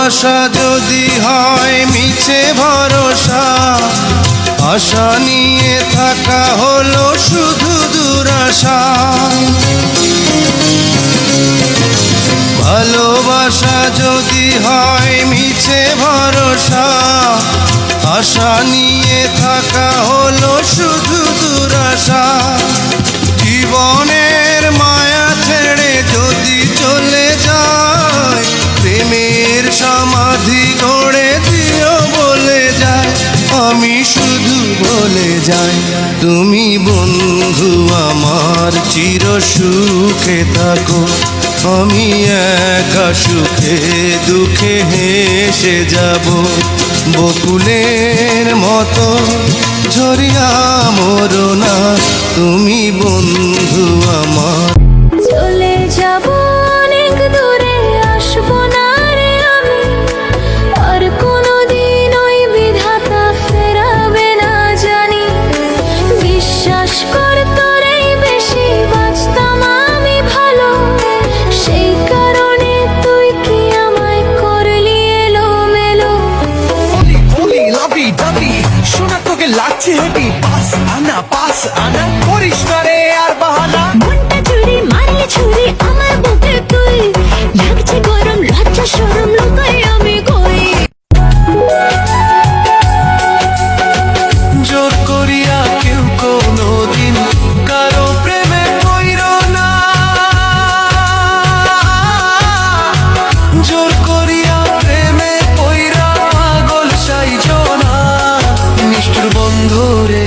ভালোবাসা যদি হয় মিছে ভরসা, আশা নিয়ে থাকা হলো শুধু দুরাশা। ভালোবাসা যদি হয় মিছে ভরসা, আশা নিয়ে থাকা হলো শুধু দুরাশা। জীবনের মায়া ছেড়ে যদি চলে যায়, প্রেমের সমাধি গড়ে দিও বলে যায়। আমি শুধু বলে যাই, তুমি বন্ধু আমার চির সুখে থাকো। আমি একা সুখে দুঃখে হেসে যাব, বকুলের মতো ঝরিয়া মরো না তুমি বন্ধু আমার। চলে যাব অনেক দূরে, আসবো না রে আমি আর কোনোদিন, ওই বিধাতা ফেরাবে না জানি। বিশ্বাস কর তোরেই বেশি বাঁচতাম আমি ভালো, সেই কারণে তুই কি আমায় করলি এলোমেলো। লাভি দাবি শোনা তোকে লাগছে হেভি, পাস আনা করিস না রে আর বাহানা। মনটা চুরি মারলে ছুরি আমার বুকে তুই, লাগছে গরম লজ্জা শরম লুকাই আমি কই। জোর করিয়া কেউ কোনোদিন কারো প্রেমে পইরো না, জোর করিয়া প্রেমে পইরা পাগল সাইজো না। নিষ্ঠুর বন্ধুরে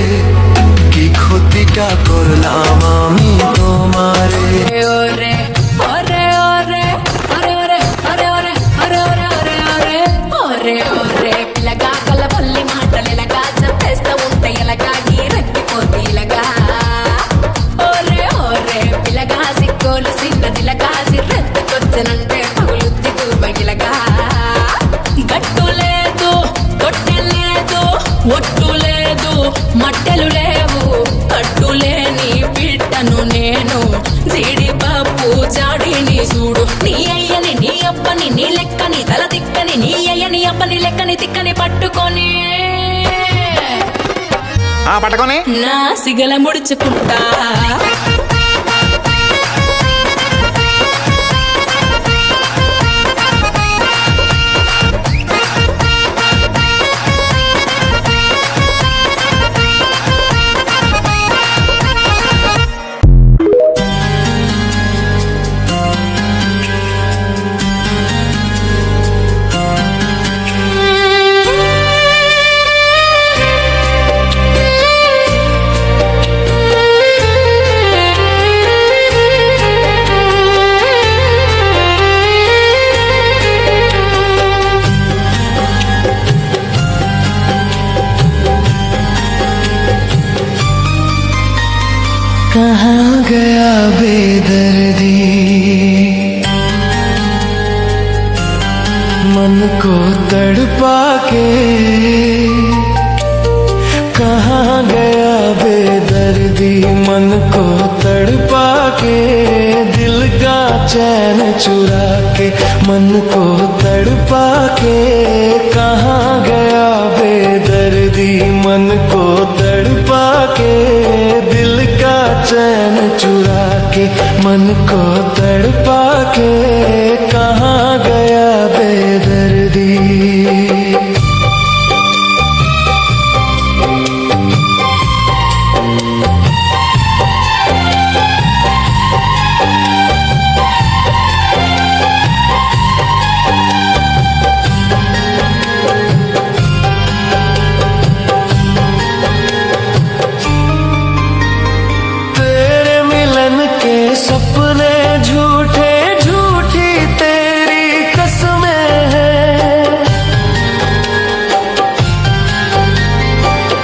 কি ক্ষতিটা করলাম আমি তোমারে। ওরে ওরে ওরে ওরে ওরে ওরে ওরে ওরে ওরে ওরে ওরে ఓరే పిల్లగా కలబల్లి మాటలేలగా చెప్పేస్తా ఉంటే ఎలాగా ఈ రెక్కిపోతీలగా. ఓరే ఓరే పిల్లగా సిక్కోలు సిన్నదిలగా సిర్రెత్తుకొచ్చనంటే పగులుద్ది తూబగిలగా. గట్టు లేదు తొట్టె లేదు ఒట్టు లేదు మట్టెలు లేవు, కట్టులేని బిడ్డను నేను. జీడిపప్పు జాడిని చూడు, నీ అయ్యని నీ అప్పని నీ లెక్కని తల తిక్కని, నీ అయ్యని అప్పని లెక్కని తిక్కని పట్టుకొని పట్టుకొని నా సిగల ముడుచుకుంటా. कहाँ गया बेदर्दी, मन को तड़पा के। कहाँ गया बेदर्दी, मन को तड़पा के। दिल का चैन चुरा के, मन को तड़पा के। कहाँ गया बेदर्दी, मन को तड़पा के। दिल का चैन चुरा के, मन को तड़पा के। कहाँ गया बेदर्दी। सपने झूठे झूठी तेरी कसमें हैं,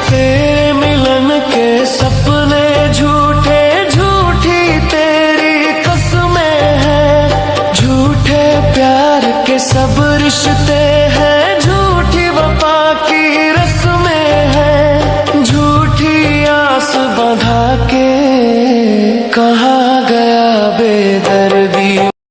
तेरे मिलन के सपने झूठे झूठी तेरी कसमें हैं। झूठे प्यार के सब रिश्ते हैं, झूठी वफा की रस्में हैं। झूठी आस बंधा के कहाँ गया बेदर्दी।